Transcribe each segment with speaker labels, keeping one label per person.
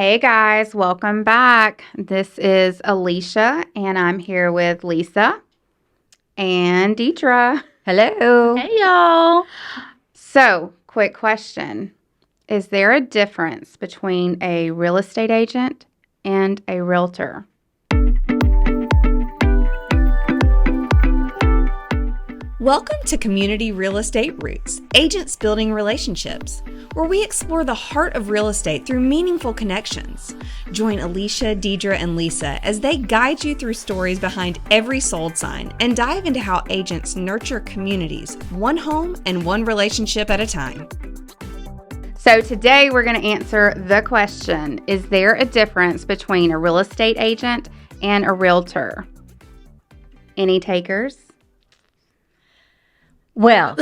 Speaker 1: Hey guys, welcome back. This is Alicia, and I'm here with Lisa and DEIDRE.
Speaker 2: Hello.
Speaker 3: Hey, y'all.
Speaker 1: So, quick question. Is there a difference between a real estate agent and a realtor?
Speaker 2: Welcome to Community Real Estate Roots, Agents Building Relationships, where we explore the heart of real estate through meaningful connections. Join Alicia, DEIDRE, and Lisa as they guide you through stories behind every sold sign and dive into how agents nurture communities, one home and one relationship at a time.
Speaker 1: So, today we're going to answer the question, is there a difference between a real estate agent and a realtor? Any takers?
Speaker 3: Well,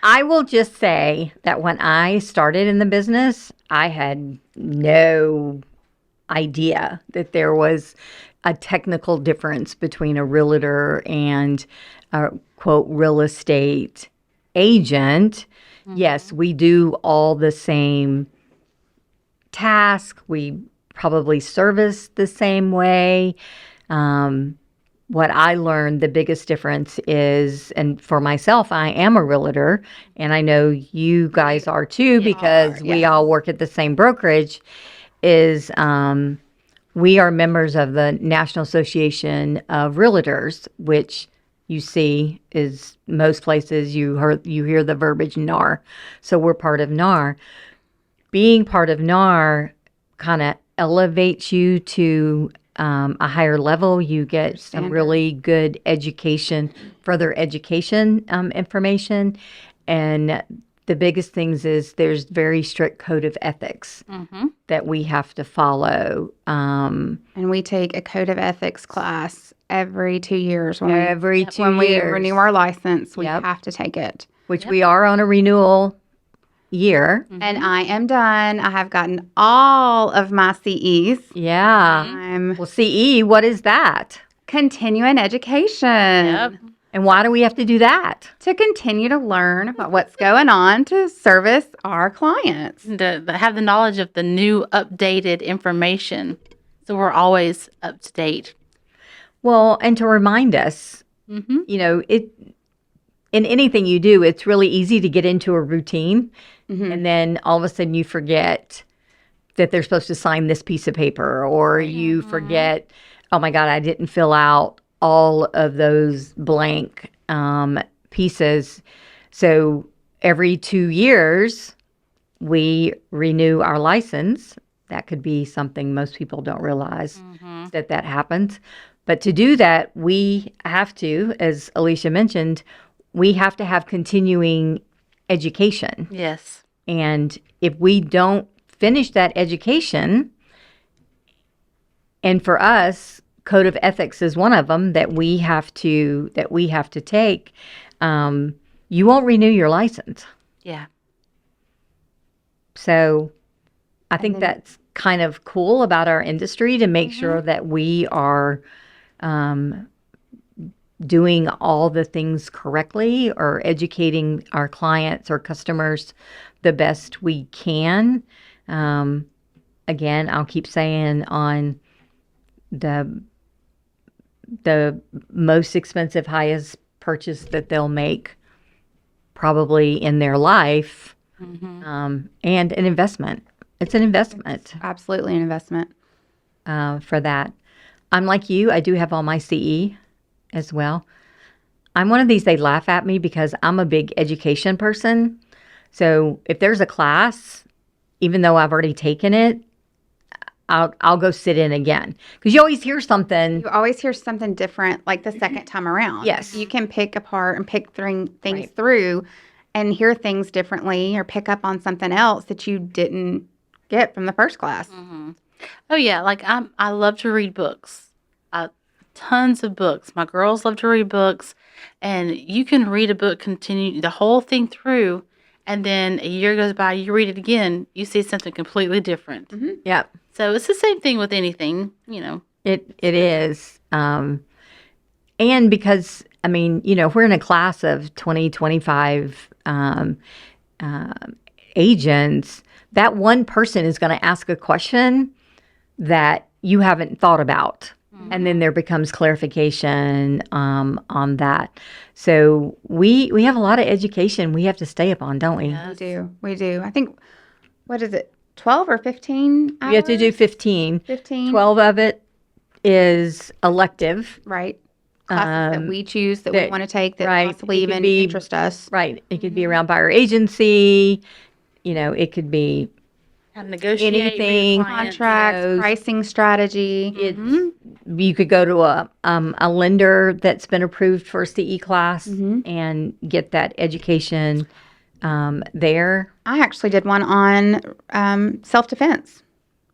Speaker 3: I will just say that when I started in the business, I had no idea that there was a technical difference between a realtor and a quote real estate agent. Mm-hmm. Yes, we do all the same tasks. We probably service the same way. What I learned, the biggest difference is, and for myself, I am a realtor, and I know you guys are too, because we all work at the same brokerage, is we are members of the National Association of Realtors, which you see is most places you hear the verbiage NAR. So we're part of NAR. Being part of NAR kind of elevates you to a higher level. You get some really good education, further education information. And the biggest things is there's very strict code of ethics that we have to follow.
Speaker 1: And we take a code of ethics class every 2 years. When we renew our license, we have to take it.
Speaker 3: Which we are on a renewal year.
Speaker 1: And I am done. I have gotten all of my CEs.
Speaker 3: Yeah. Well, CE, what is that?
Speaker 1: Continuing education.
Speaker 3: Yep. And why do we have to do that?
Speaker 1: To continue to learn about what's going on to service our clients.
Speaker 4: To have the knowledge of the new updated information. So we're always up to date.
Speaker 3: Well, and to remind us, you know, in anything you do, it's really easy to get into a routine. And then all of a sudden you forget that they're supposed to sign this piece of paper, or you forget, oh my God, I didn't fill out all of those blank pieces. So every 2 years, we renew our license. That could be something most people don't realize that happens. But to do that, we have to, as Alicia mentioned, we have to have continuing education.
Speaker 4: Yes.
Speaker 3: And if we don't finish that education, and for us, code of ethics is one of them that we have to take, you won't renew your license.
Speaker 4: Yeah.
Speaker 3: So I think that's kind of cool about our industry, to make sure that we are doing all the things correctly, or educating our clients or customers the best we can. Again, I'll keep saying, on the most expensive, highest purchase that they'll make probably in their life, and an investment. It's an investment.
Speaker 1: It's absolutely an investment.
Speaker 3: For that. I'm like you. I do have all my CE as well. I'm one of these, they laugh at me because I'm a big education person. So if there's a class, even though I've already taken it, I'll go sit in again, because you always hear something.
Speaker 1: You always hear something different, like the second time around.
Speaker 3: Yes.
Speaker 1: You can pick apart and pick things through and hear things differently, or pick up on something else that you didn't get from the first class.
Speaker 4: Oh, yeah. Like, I love to read books. Tons of books. My girls love to read books. And you can read a book, continue the whole thing through, and then a year goes by, you read it again, you see something completely different.
Speaker 3: Yep.
Speaker 4: So it's the same thing with anything, you know.
Speaker 3: It is. And because, I mean, you know, we're in a class of 20, 25 agents, that one person is going to ask a question that you haven't thought about. And then there becomes clarification on that. So we have a lot of education we have to stay up on, don't we?
Speaker 1: We do. We do. I think, what is it, 12 or 15 hours?
Speaker 3: We have to do 15.
Speaker 1: 15.
Speaker 3: 12 of it is elective.
Speaker 1: Right. Classes that we choose that we
Speaker 3: that-
Speaker 1: want to take that
Speaker 3: right.
Speaker 1: possibly
Speaker 3: It could
Speaker 1: even
Speaker 3: be-
Speaker 1: interest us.
Speaker 3: Right. It could be around buyer agency. It could be
Speaker 4: How to negotiate, read
Speaker 3: Anything,
Speaker 4: clients.
Speaker 1: Contracts,
Speaker 3: Those-
Speaker 1: pricing strategy.
Speaker 3: you could go to a lender that's been approved for a CE class
Speaker 1: Mm-hmm.
Speaker 3: and get that education there.
Speaker 1: I actually did one on self-defense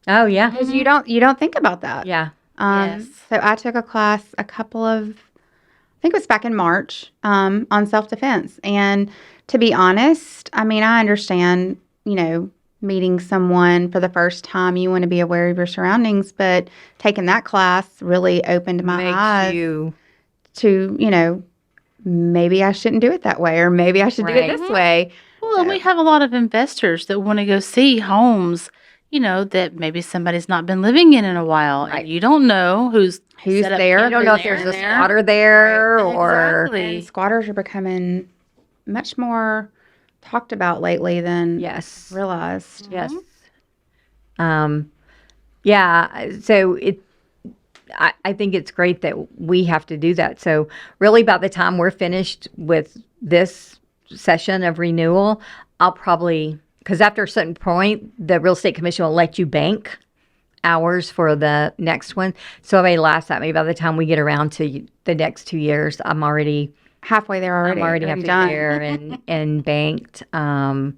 Speaker 3: Oh yeah.
Speaker 1: because you don't think about that.
Speaker 3: Yeah.
Speaker 4: Yes.
Speaker 1: So I took a class I think it was back in March, on self-defense. And to be honest, I mean, I understand, meeting someone for the first time, you want to be aware of your surroundings, but taking that class really opened my eyes
Speaker 3: Makes you
Speaker 1: to, maybe I shouldn't do it that way, or maybe I should do it
Speaker 3: Right.
Speaker 1: this way.
Speaker 4: Well, and we have a lot of investors that want to go see homes, that maybe somebody's not been living in a while,
Speaker 3: Right.
Speaker 4: and you don't know who's set up
Speaker 1: there.
Speaker 3: you don't know if
Speaker 4: there
Speaker 3: there's a
Speaker 4: and there.
Speaker 3: squatter there or
Speaker 4: Exactly.
Speaker 1: And squatters are becoming much more talked about lately than
Speaker 3: yes.
Speaker 1: realized.
Speaker 3: Yes. Yeah. So I think it's great that we have to do that. So really by the time we're finished with this session of renewal, I'll probably, because after a certain point, the real estate commission will let you bank hours for the next one. So it may last that. Maybe by the time we get around to the next 2 years, I'm already
Speaker 1: Halfway there already.
Speaker 3: halfway
Speaker 1: done.
Speaker 3: there and banked all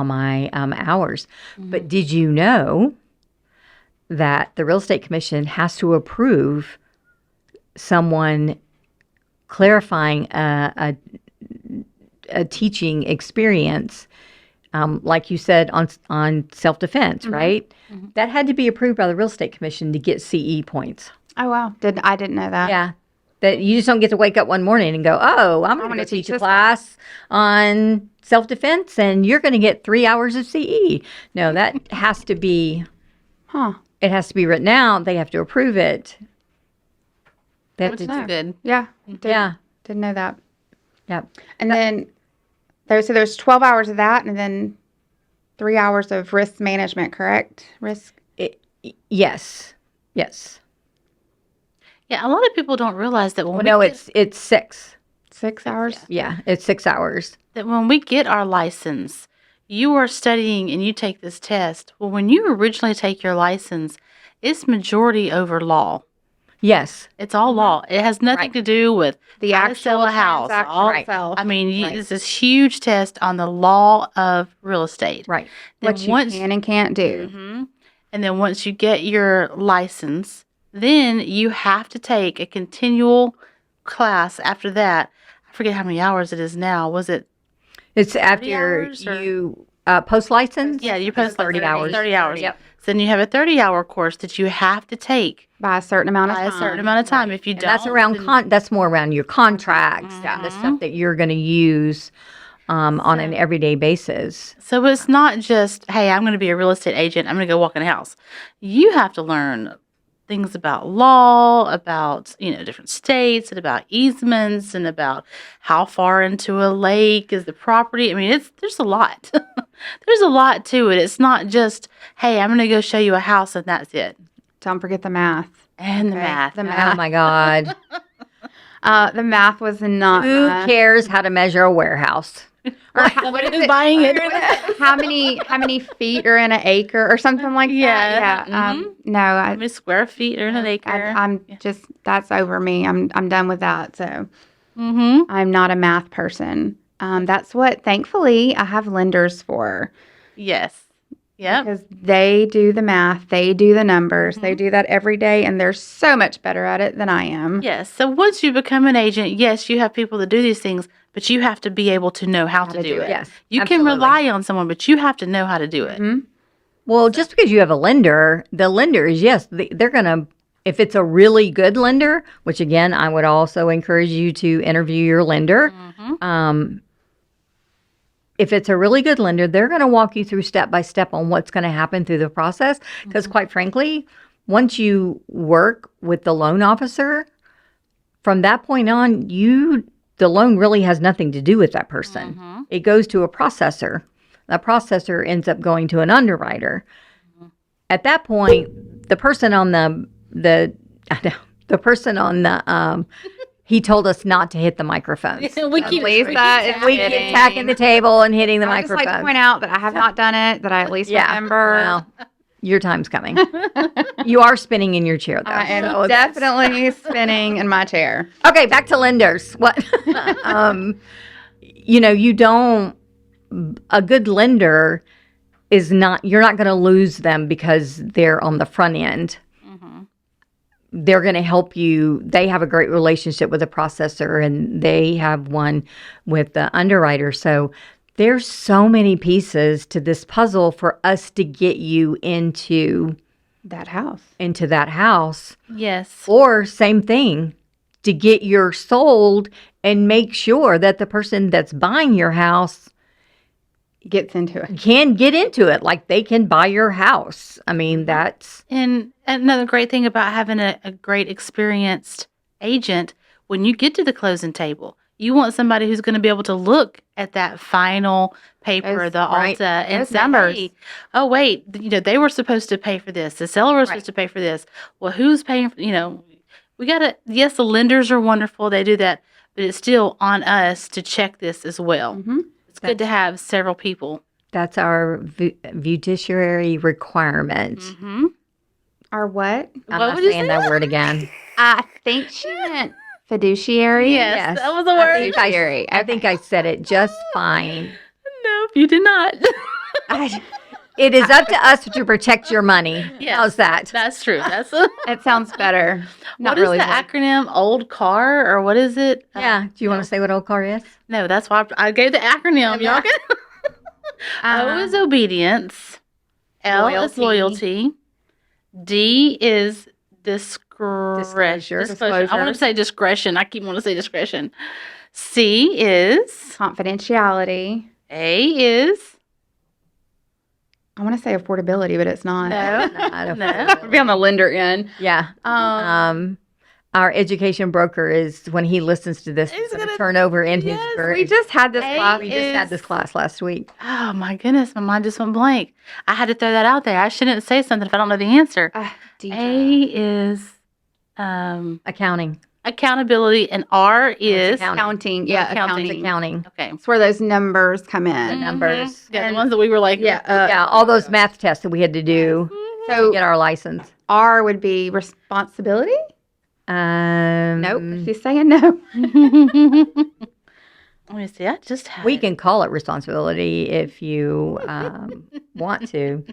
Speaker 3: my hours. But did you know that the real estate commission has to approve someone clarifying a teaching experience, like you said on self-defense, right? That had to be approved by the real estate commission to get CE points.
Speaker 1: Oh wow! I didn't know that.
Speaker 3: Yeah. That you just don't get to wake up one morning and go, oh, I'm going
Speaker 1: gonna
Speaker 3: to teach a
Speaker 1: this
Speaker 3: class on self-defense and you're going to get 3 hours of CE. No, that has to be,
Speaker 1: Huh?
Speaker 3: it has to be written out. They have to approve it. They have
Speaker 4: Which
Speaker 3: to,
Speaker 4: is good.
Speaker 1: Yeah.
Speaker 3: yeah.
Speaker 1: Didn't know that.
Speaker 3: Yeah.
Speaker 1: And then there's 12 hours of that, and then 3 hours of risk management. Correct? Risk.
Speaker 3: Yes. Yes.
Speaker 4: Yeah, a lot of people don't realize that when
Speaker 3: Well,
Speaker 4: we
Speaker 3: no,
Speaker 4: get,
Speaker 3: it's 6.
Speaker 1: 6 hours.
Speaker 3: Yeah. It's 6 hours.
Speaker 4: that when we get our license, you are studying and you take this test. Well, when you originally take your license, it's majority over law.
Speaker 3: Yes.
Speaker 4: It's all law. It has nothing
Speaker 3: Right.
Speaker 4: to do with
Speaker 1: The
Speaker 4: how to
Speaker 1: actual
Speaker 4: sell a house.
Speaker 1: transaction
Speaker 4: All,
Speaker 1: itself.
Speaker 4: I mean,
Speaker 3: Right.
Speaker 4: it's this huge test on the law of real estate.
Speaker 3: Right.
Speaker 4: Then
Speaker 1: What you
Speaker 4: once,
Speaker 1: can and can't do.
Speaker 4: Mhm. And then once you get your license, then you have to take a continual class after that. I forget how many hours it is now. Was it?
Speaker 3: It's after
Speaker 4: hours or-
Speaker 3: you post license.
Speaker 4: Yeah, you post
Speaker 3: 30 hours.
Speaker 4: 30 hours.
Speaker 3: Yep.
Speaker 4: So then you have a 30-hour course that you have to take
Speaker 1: By a certain amount of
Speaker 4: by
Speaker 1: time.
Speaker 4: a certain amount of time. If you
Speaker 3: And
Speaker 4: don't,
Speaker 3: that's around
Speaker 4: then-
Speaker 3: that's more around your contracts, the stuff that you're going to use on an everyday basis.
Speaker 4: So it's not just, hey, I'm going to be a real estate agent. I'm going to go walk in a house. You have to learn things about law, about, different states, and about easements, and about how far into a lake is the property. I mean, there's a lot. There's a lot to it. It's not just, hey, I'm going to go show you a house and that's it.
Speaker 1: Don't forget the math.
Speaker 4: And the
Speaker 1: Okay,
Speaker 4: math.
Speaker 1: the
Speaker 3: Oh
Speaker 1: math.
Speaker 3: my God.
Speaker 1: The math was not.
Speaker 3: Who cares how to measure a warehouse?
Speaker 1: Or
Speaker 4: Somebody who's buying it.
Speaker 1: how many feet are in an acre or something like
Speaker 4: Yeah.
Speaker 1: that? Yeah. No,
Speaker 4: How many square feet are in an acre?
Speaker 1: I'm just that's over me. I'm done with that. So
Speaker 4: Mm-hmm.
Speaker 1: I'm not a math person. That's what thankfully I have lenders for,
Speaker 4: Yes. Yep.
Speaker 1: because they do the math, they do the numbers, they do that every day, and they're so much better at it than I am.
Speaker 4: Yes. So once you become an agent, yes, you have people that do these things, but you have to be able to know how to do it.
Speaker 3: Yes,
Speaker 4: You
Speaker 3: absolutely.
Speaker 4: can rely on someone, but you have to know how to do it.
Speaker 1: Mhm.
Speaker 3: Well, just because you have a lender, the lender is, yes, they're going to, if it's a really good lender, which again, I would also encourage you to interview your lender. if it's a really good lender, they're going to walk you through step by step on what's going to happen through the process. Because quite frankly, once you work with the loan officer, from that point on, the loan really has nothing to do with that person. It goes to a processor. That processor ends up going to an underwriter. At that point, the person on he told us not to hit the microphones.
Speaker 4: we keep
Speaker 1: Lisa is
Speaker 3: We keep tacking the table and hitting the
Speaker 1: I would just
Speaker 3: microphone.
Speaker 1: like to point out that I have not done it, that I at least remember.
Speaker 3: Well, your time's coming. You are spinning in your chair, though.
Speaker 1: I am
Speaker 3: so
Speaker 1: definitely spinning in my chair.
Speaker 3: okay, back to lenders. What? You don't. A good lender is not. You're not going to lose them because they're on the front end. They're going to help you. They have a great relationship with the processor, and they have one with the underwriter. So there's so many pieces to this puzzle for us to get you into
Speaker 1: That house.
Speaker 3: that house.
Speaker 4: Yes.
Speaker 3: Or same thing, to get yours sold and make sure that the person that's buying your house
Speaker 1: Gets into it.
Speaker 3: can get into it. Like they can buy your house. I mean, that's
Speaker 4: And another great thing about having a great experienced agent, when you get to the closing table, you want somebody who's going to be able to look at that final paper,
Speaker 1: Those-
Speaker 4: the
Speaker 3: right.
Speaker 4: Alta, and
Speaker 1: Those
Speaker 4: say,
Speaker 1: numbers.
Speaker 4: "Hey, oh wait, they were supposed to pay for this. The seller was supposed to pay for this. Well, who's paying for, we got to, yes, the lenders are wonderful. They do that, but it's still on us to check this as well. It's good to have several people.
Speaker 3: that's our fiduciary requirement.
Speaker 1: Or what?
Speaker 3: I'm
Speaker 4: What
Speaker 3: not
Speaker 4: would you
Speaker 3: saying
Speaker 4: say?
Speaker 3: that word again.
Speaker 1: I think she meant fiduciary.
Speaker 4: Yes, that was a
Speaker 3: I
Speaker 4: word.
Speaker 3: think I think I said it just fine.
Speaker 4: No, you did not.
Speaker 3: It is up to us to protect your money.
Speaker 4: Yes.
Speaker 3: How's that?
Speaker 4: That's true. That's
Speaker 1: It sounds better. Not
Speaker 4: what is
Speaker 1: really.
Speaker 4: the acronym? Old car or what is it?
Speaker 3: Yeah. Do you want to say what old car is?
Speaker 4: No, that's why I gave the acronym. Y'all get O is obedience. L is loyalty. D is
Speaker 3: Disclosure.
Speaker 4: discretion. I want to say discretion. I keep wanting to say discretion. C is
Speaker 1: Confidentiality.
Speaker 4: A is
Speaker 1: I want to say affordability, but it's not.
Speaker 4: no.
Speaker 1: Be on the lender end.
Speaker 3: Yeah. Our education broker is, when he listens to this,
Speaker 4: He's
Speaker 3: going to
Speaker 4: gonna-
Speaker 3: turn over in his
Speaker 4: Yes,
Speaker 3: brain.
Speaker 1: We just had this
Speaker 4: A
Speaker 1: class.
Speaker 3: We just had this class last week.
Speaker 4: Oh my goodness, my mind just went blank. I had to throw that out there. I shouldn't say something if I don't know the answer.
Speaker 1: DEIDRE.
Speaker 4: A is
Speaker 3: Accounting.
Speaker 4: accountability, and R is
Speaker 3: accounting.
Speaker 1: Accounting. Yeah,
Speaker 4: Accounting.
Speaker 1: accounting.
Speaker 3: Accounting.
Speaker 4: okay.
Speaker 1: It's where those numbers come in.
Speaker 3: Numbers.
Speaker 4: Yeah, the ones that we were like,
Speaker 3: Yeah, all those math tests that we had to do to
Speaker 1: So
Speaker 3: get our license.
Speaker 1: R would be responsibility? Nope. She's saying no.
Speaker 4: Let me see. I just had.
Speaker 3: We can call it responsibility if you want to.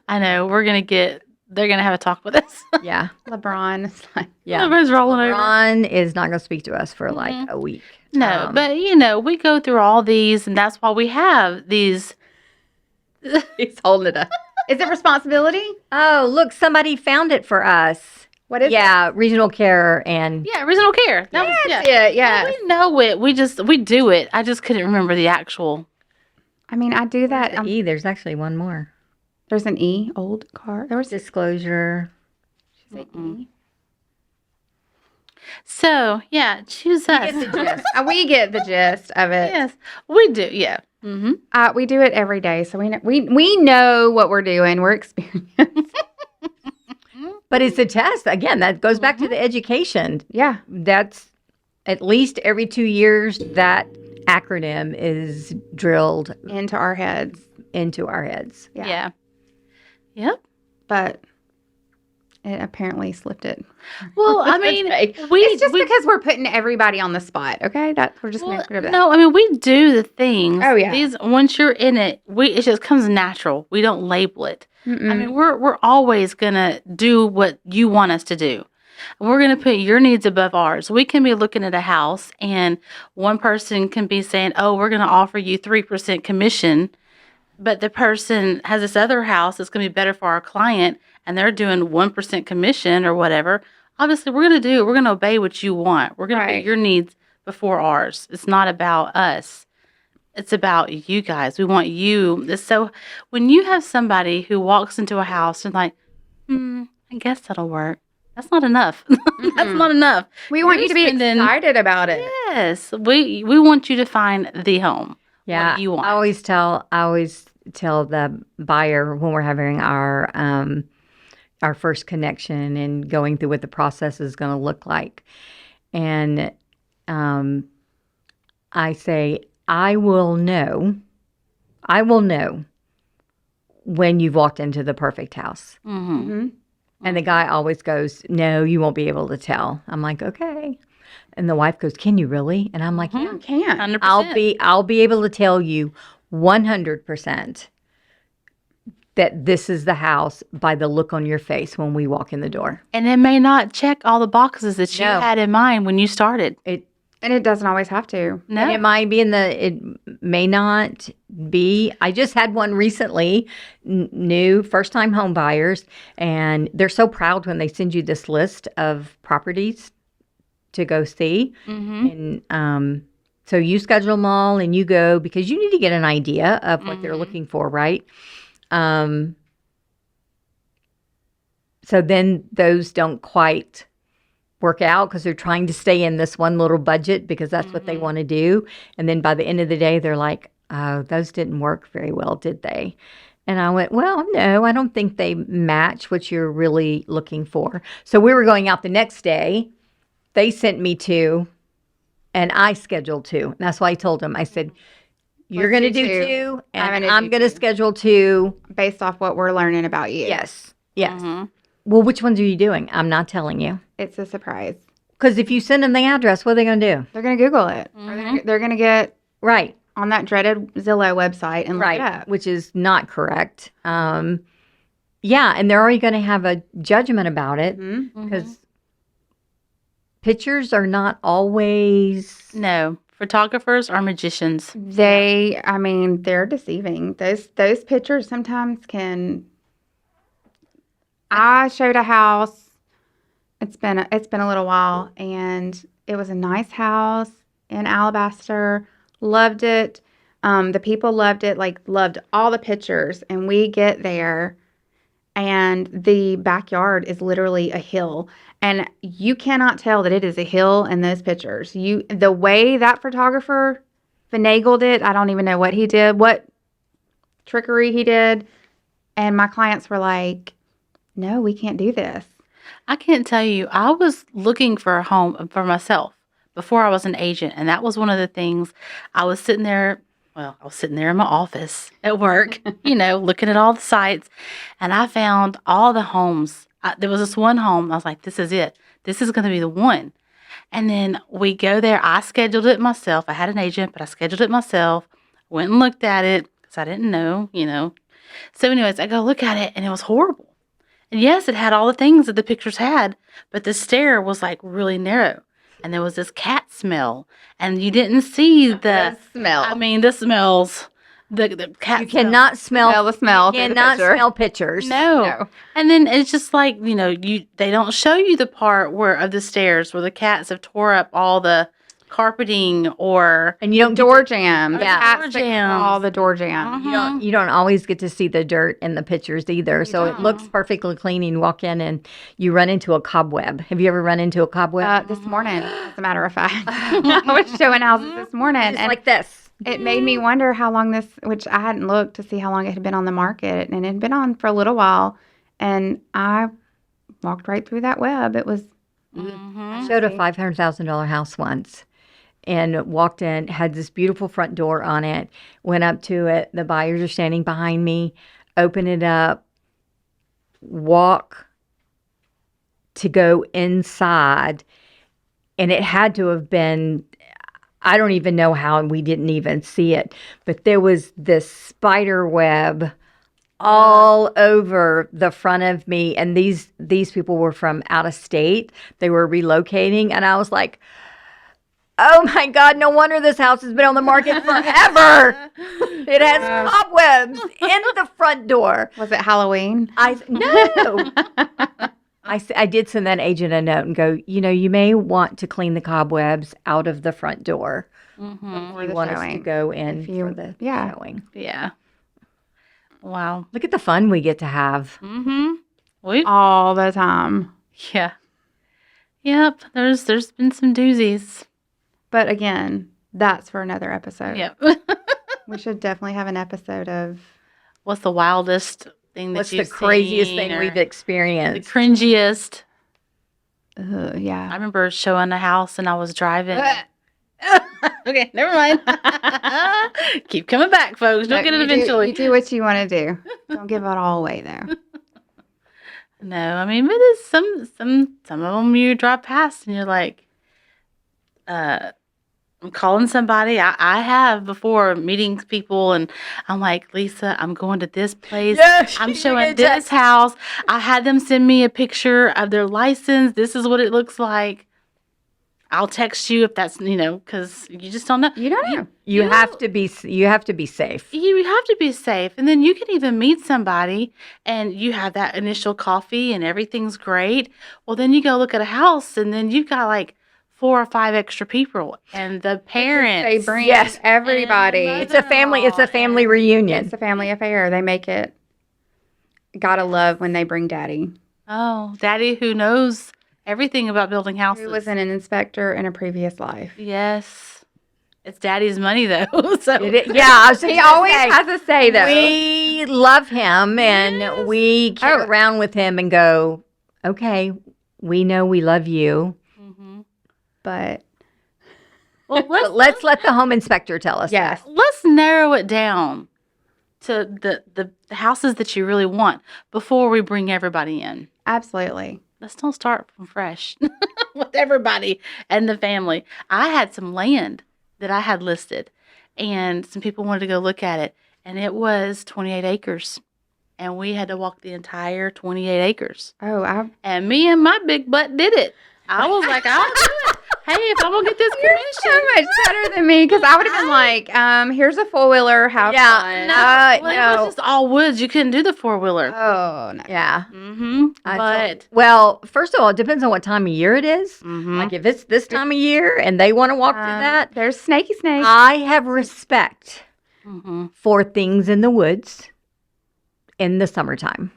Speaker 4: I know we're gonna get. They're gonna have a talk with us.
Speaker 3: Yeah.
Speaker 1: LeBron is like,
Speaker 3: Yeah.
Speaker 4: Everyone's rolling over.
Speaker 3: Ron is not going to speak to us for like a week.
Speaker 4: No,
Speaker 3: Um,
Speaker 4: but we go through all these, and that's why we have these.
Speaker 1: he's holding it up. Is it responsibility?
Speaker 3: Oh, look, somebody found it for us.
Speaker 1: What is it?
Speaker 3: Yeah, regional care and
Speaker 4: Yeah, original care. That was
Speaker 1: That's it, yeah.
Speaker 4: No, we know it. We do it. I just couldn't remember the actual.
Speaker 1: I mean, I do that.
Speaker 3: E. There's actually one more.
Speaker 1: There's an E, old car. There was
Speaker 3: Disclosure.
Speaker 4: So yeah, choose us.
Speaker 1: we get the gist of it.
Speaker 4: Yes, we do. Yeah. Mm-hmm.
Speaker 1: We do it every day, so we know what we're doing. We're experienced.
Speaker 3: But it's a test. Again, that goes back to the education.
Speaker 1: Yeah.
Speaker 3: That's at least every 2 years that acronym is drilled
Speaker 1: Into our heads.
Speaker 3: into our heads.
Speaker 4: Yeah. Yep.
Speaker 1: But it apparently slipped it.
Speaker 4: Well, I mean,
Speaker 1: It's just because we're putting everybody on the spot, okay? We're just
Speaker 4: Well,
Speaker 1: making sure of that.
Speaker 4: no, I mean we do the things.
Speaker 1: Oh, yeah.
Speaker 4: These once you're in it, it just comes natural. We don't label it.
Speaker 1: Mm-mm.
Speaker 4: I mean, we're always gonna do what you want us to do. We're gonna put your needs above ours. We can be looking at a house, and one person can be saying, "Oh, we're gonna offer you 3% commission," but the person has this other house that's gonna be better for our client, and they're doing 1% commission or whatever. Obviously, we're gonna obey what you want. We're gonna put
Speaker 1: Right.
Speaker 4: your needs before ours. It's not about us. It's about you guys. We want you. So when you have somebody who walks into a house and like, I guess that'll work. That's not enough. That's not enough.
Speaker 1: We want
Speaker 4: You're
Speaker 1: you to be
Speaker 4: spending-
Speaker 1: excited about it.
Speaker 4: Yes, we want you to find the home.
Speaker 3: Yeah,
Speaker 4: What you want.
Speaker 3: I always tell the buyer when we're having our first connection and going through what the process is going to look like, and I say I will know when you've walked into the perfect house.
Speaker 1: Mm-hmm.
Speaker 3: And the guy always goes, "No, you won't be able to tell." I'm like, "Okay." And the wife goes, "Can you really?" And I'm like, "Yeah,
Speaker 1: I can't.
Speaker 4: 100%.
Speaker 3: I'll be able to tell you 100% that this is the house by the look on your face when we walk in the door."
Speaker 4: And it may not check all the boxes that you
Speaker 3: No.
Speaker 4: had in mind when you started.
Speaker 1: And it doesn't always have to.
Speaker 4: No.
Speaker 3: And it may not be. I just had one recently, new first-time home buyers, and they're so proud when they send you this list of properties to go see.
Speaker 4: Mm-hmm.
Speaker 3: And so you schedule them all and you go because you need to get an idea of what they're looking for, right? So then those don't quite work out because they're trying to stay in this one little budget because that's what they want to do. And then by the end of the day, they're like, "Oh, those didn't work very well, did they?" And I went, "Well, no, I don't think they match what you're really looking for." So we were going out the next day. They sent me two, and I scheduled two. And that's why I told them, I said, "You're going to
Speaker 1: Let's
Speaker 3: do
Speaker 1: do
Speaker 3: two,
Speaker 1: I'm
Speaker 3: and
Speaker 1: gonna
Speaker 3: I'm
Speaker 1: do
Speaker 3: going to
Speaker 1: two."
Speaker 3: schedule two."
Speaker 1: Based off what we're learning about you.
Speaker 3: Yes. Yes.
Speaker 4: Mhm.
Speaker 3: Well, which ones are you doing? I'm not telling you.
Speaker 1: It's a surprise.
Speaker 3: Because if you send them the address, what are they going to do?
Speaker 1: They're going to Google it. Or they're going to get
Speaker 3: Right.
Speaker 1: on that dreaded Zillow website and look it
Speaker 3: Right.
Speaker 1: up.
Speaker 3: Which is not correct. Yeah. And they're already going to have a judgment about it
Speaker 1: Mhm.
Speaker 3: because pictures are not always.
Speaker 4: No, photographers are magicians.
Speaker 1: They're deceiving. Those pictures sometimes can. I showed a house. It's been a little while, and it was a nice house in Alabaster. Loved it. The people loved it. Like loved all the pictures. And we get there, and the backyard is literally a hill, and you cannot tell that it is a hill in those pictures. The way that photographer finagled it, I don't even know what he did, what trickery he did, and my clients were like, "No, we can't do this."
Speaker 4: I can't tell you, I was looking for a home for myself before I was an agent. And that was one of the things I was sitting there. Well, I was sitting there in my office at work, looking at all the sites. And I found all the homes. There was this one home. I was like, this is it. This is going to be the one. And then we go there. I scheduled it myself. I had an agent, but I scheduled it myself. Went and looked at it because I didn't know, So anyways, I go look at it and it was horrible. And yes, it had all the things that the pictures had, but the stair was like really narrow. And there was this cat smell. And you didn't see the
Speaker 1: smell.
Speaker 4: the smells. The cat
Speaker 3: You cannot smell
Speaker 1: the smell.
Speaker 3: You
Speaker 1: through the
Speaker 3: cannot
Speaker 1: picture.
Speaker 3: smell pictures.
Speaker 4: No. And then it's just like, they don't show you the part of the stairs where the cats have tore up all the carpeting or
Speaker 3: And you don't
Speaker 1: Door jam. The
Speaker 3: Yeah.
Speaker 1: cats
Speaker 4: Door
Speaker 1: that
Speaker 4: jams.
Speaker 1: call the door jam.
Speaker 3: you don't always get to see the dirt in the pictures either. So it looks perfectly clean. You walk in and you run into a cobweb. Have you ever run into a cobweb?
Speaker 1: This morning, as a matter of fact, I was showing houses this morning,
Speaker 3: It's
Speaker 1: and
Speaker 3: like this.
Speaker 1: it made me wonder how long which I hadn't looked to see how long it had been on the market, and it had been on for a little while, and I walked right through that web. It was
Speaker 3: I showed a $500,000 house once and walked in, had this beautiful front door on it, went up to it. The buyers are standing behind me, open it up, walk to go inside. And it had to have been, I don't even know how we didn't even see it, but there was this spider web all over the front of me. And these people were from out of state. They were relocating. And I was like, oh my God, no wonder this house has been on the market forever. It has cobwebs in the front door.
Speaker 1: it Halloween?
Speaker 3: No. I did send that agent a note and go, you may want to clean the cobwebs out of the front door.
Speaker 1: For
Speaker 3: You
Speaker 1: the
Speaker 3: want us to
Speaker 1: showing.
Speaker 3: go in
Speaker 1: If you-
Speaker 3: for the
Speaker 1: yeah.
Speaker 3: showing.
Speaker 4: Yeah. Wow.
Speaker 3: Look at the fun we get to have.
Speaker 4: We've
Speaker 1: All the time.
Speaker 4: yeah. Yep. There's been some doozies.
Speaker 1: But again, that's for another episode.
Speaker 4: Yep.
Speaker 1: We should definitely have an episode of
Speaker 4: What's the wildest thing that
Speaker 3: What's the
Speaker 4: you've
Speaker 3: craziest
Speaker 4: seen,
Speaker 3: thing
Speaker 4: or
Speaker 3: we've
Speaker 4: the
Speaker 3: experienced?
Speaker 4: cringiest? I
Speaker 1: yeah.
Speaker 4: remember showing a house and I was driving. Okay, never mind. Keep coming back, folks. You'll get it eventually.
Speaker 1: You do what you want to do. Don't give it all away though.
Speaker 4: No, I mean, but it's some of them you drive past and you're like, I'm calling somebody. I have before meeting people, and I'm like, Lisa, I'm going to this place.
Speaker 3: Yes,
Speaker 4: I'm
Speaker 3: you
Speaker 4: showing
Speaker 3: get
Speaker 4: this
Speaker 3: text.
Speaker 4: house. I had them send me a picture of their license. This is what it looks like. I'll text you if that's, because you just don't know.
Speaker 1: You don't know.
Speaker 3: You have to be safe.
Speaker 4: You have to be safe. And then you can even meet somebody and you have that initial coffee and everything's great. Well, then you go look at a house and then you've got like 4 or 5 extra people and the parents.
Speaker 1: They bring
Speaker 3: Yes.
Speaker 1: everybody.
Speaker 4: And
Speaker 3: It's a family reunion.
Speaker 1: It's a family affair. They make it. Gotta love when they bring Daddy,
Speaker 4: Oh, Daddy who knows everything about building houses.
Speaker 1: who was an inspector in a previous life.
Speaker 4: Yes. It's Daddy's money though. So
Speaker 3: Yeah, I was just
Speaker 1: He
Speaker 3: gonna
Speaker 1: always
Speaker 3: say,
Speaker 1: has a say though.
Speaker 3: we love him and we carry around with him and go, okay, we know we love you.
Speaker 1: But
Speaker 4: well,
Speaker 3: But let's let the home inspector tell us.
Speaker 1: yes,
Speaker 4: let's narrow it down to the houses that you really want before we bring everybody in.
Speaker 1: absolutely.
Speaker 4: Let's don't start from fresh with everybody and the family. I had some land that I had listed, and some people wanted to go look at it, and it was 28 acres. And we had to walk the entire 28 acres.
Speaker 1: Oh,
Speaker 4: And me and my big butt did it. I was like, I'll do it. Hey, if I'm going to get this
Speaker 1: you're
Speaker 4: commission.
Speaker 1: so much better than me because I would have been like, here's a 4-wheeler. Have
Speaker 3: Yeah,
Speaker 1: fun.
Speaker 4: Well, it
Speaker 3: no.
Speaker 4: was just all woods. You couldn't do the 4-wheeler.
Speaker 1: Oh no.
Speaker 3: Yeah.
Speaker 4: But
Speaker 3: Well, first of all, it depends on what time of year it is.
Speaker 4: Mhm.
Speaker 3: Like if it's this time of year and they want to walk through that,
Speaker 1: There's snaky snake.
Speaker 3: I have respect
Speaker 4: Mhm.
Speaker 3: for things in the woods in the summertime.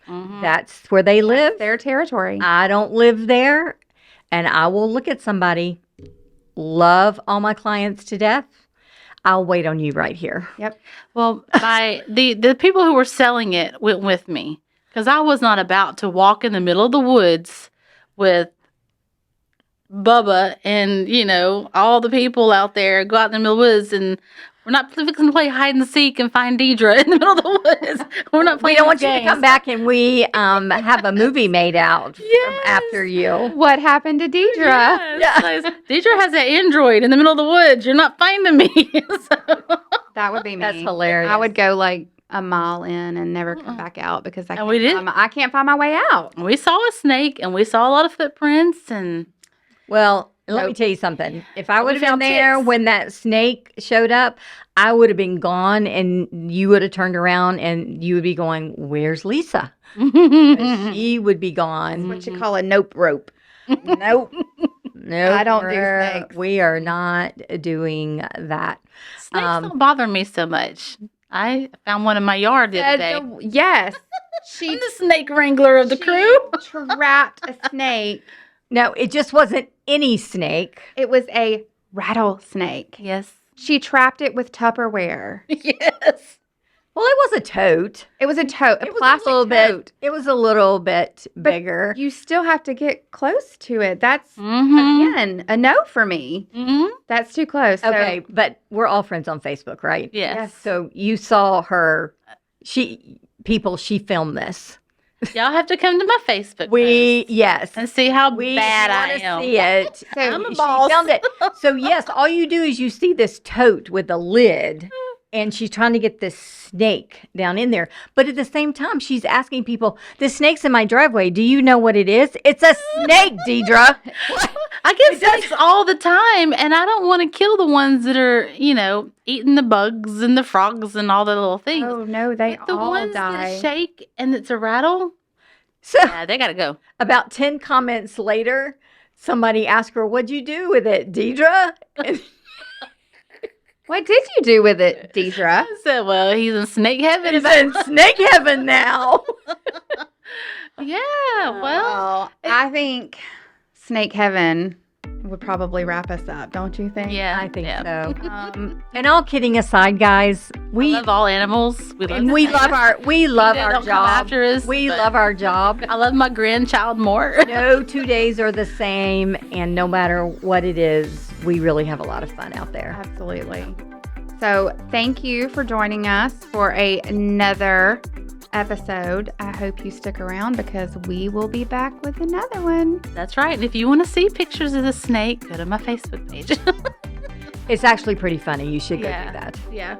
Speaker 4: Mhm.
Speaker 3: That's where they live.
Speaker 1: Their territory.
Speaker 3: I don't live there, and I will look at somebody, love all my clients to death. I'll wait on you right here.
Speaker 1: Yep.
Speaker 4: Well, the people who were selling it went with me because I was not about to walk in the middle of the woods with Bubba and all the people out there. Go out in the middle of the woods, and we're not fixing to play hide and seek and find DEIDRE in the middle of the woods. We're not
Speaker 3: We
Speaker 4: playing.
Speaker 3: don't want
Speaker 4: these
Speaker 3: you to
Speaker 4: games.
Speaker 3: come back and we have a movie made out after you.
Speaker 1: What happened to DEIDRE?
Speaker 4: Yes. DEIDRE has that Android in the middle of the woods. You're not finding me. So-
Speaker 1: That would be me.
Speaker 3: That's hilarious.
Speaker 1: I would go like a mile in and never come back out because I
Speaker 4: And we did.
Speaker 1: I can't find my way out.
Speaker 4: We saw a snake and we saw a lot of footprints and
Speaker 3: Well, let me
Speaker 1: Nope.
Speaker 3: tell you something. If I
Speaker 4: We
Speaker 3: would have been
Speaker 4: found
Speaker 3: there
Speaker 4: tits.
Speaker 3: when that snake showed up, I would have been gone and you would have turned around and you would be going, "Where's Lisa?" She would be gone.
Speaker 1: What you call a nope rope.
Speaker 3: Nope. No,
Speaker 1: I don't do snakes.
Speaker 3: We are not doing that.
Speaker 4: snakes don't bother me so much. I found one in my yard the other day.
Speaker 1: Yes.
Speaker 4: I'm the snake wrangler of the crew.
Speaker 1: trapped a snake.
Speaker 3: No, it just wasn't any snake.
Speaker 1: It was a rattlesnake.
Speaker 4: Yes.
Speaker 1: She trapped it with Tupperware.
Speaker 4: Yes.
Speaker 3: Well, it was a tote.
Speaker 1: It was a tote, a
Speaker 3: It was
Speaker 1: plastic
Speaker 3: a little
Speaker 1: tote.
Speaker 3: bit. It was a little bit bigger.
Speaker 1: You still have to get close to it. That's
Speaker 4: Mm-hmm.
Speaker 1: again a no for me.
Speaker 4: Mm-hmm.
Speaker 1: That's too close. So,
Speaker 3: Okay, but we're all friends on Facebook, right?
Speaker 4: Yes.
Speaker 3: So you saw her. She filmed this.
Speaker 4: Y'all have to come to my Facebook
Speaker 3: Yes.
Speaker 4: and see how
Speaker 3: We
Speaker 4: bad I
Speaker 3: want to
Speaker 4: am.
Speaker 3: see it.
Speaker 4: I'm a
Speaker 3: She
Speaker 4: boss.
Speaker 3: filmed it. So yes, all you do is you see this tote with a lid, and she's trying to get this snake down in there. But at the same time, she's asking people, "The snake's in my driveway. Do you know what it is? It's a snake, DEIDRE."
Speaker 4: I get snakes all the time, and I don't want to kill the ones that are, eating the bugs and the frogs and all the little things.
Speaker 1: oh no, they
Speaker 4: the
Speaker 1: all
Speaker 4: ones
Speaker 1: die.
Speaker 4: that shake and it's a rattle,
Speaker 3: So
Speaker 4: Yeah, they got to go.
Speaker 3: about 10 comments later, somebody asked her, "What'd you do with it, Deidre?" And
Speaker 1: What did you do with it, Deidre?
Speaker 4: I said, well, he's in snake heaven.
Speaker 3: he's in snake heaven now.
Speaker 4: Yeah, well,
Speaker 1: I think Snake Heaven would probably wrap us up, don't you think?
Speaker 4: yeah.
Speaker 3: I think
Speaker 4: yeah.
Speaker 3: so. And all kidding aside, guys,
Speaker 4: I
Speaker 3: we
Speaker 4: love all animals. We love,
Speaker 3: and we love our
Speaker 4: They
Speaker 3: our
Speaker 4: don't come
Speaker 3: job.
Speaker 4: after us,
Speaker 3: We
Speaker 4: but-
Speaker 3: love our job.
Speaker 4: I love my grandchild more.
Speaker 3: No 2 days are the same, and no matter what it is, we really have a lot of fun out there.
Speaker 1: Absolutely. So thank you for joining us for another episode. I hope you stick around because we will be back with another one.
Speaker 4: That's right. And if you want to see pictures of the snake, go to my Facebook page.
Speaker 3: It's actually pretty funny. You should go
Speaker 4: Yeah.
Speaker 3: do that.
Speaker 4: Yeah.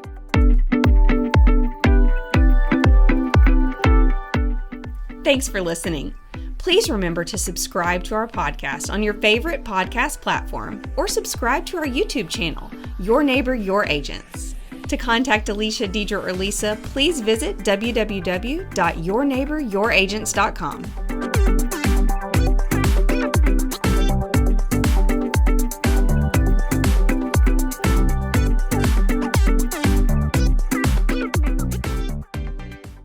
Speaker 2: Thanks for listening. Please remember to subscribe to our podcast on your favorite podcast platform or subscribe to our YouTube channel, Your Neighbor, Your Agents. To contact Alicia, Deidre, or Lisa, please visit www.yourneighboryouragents.com.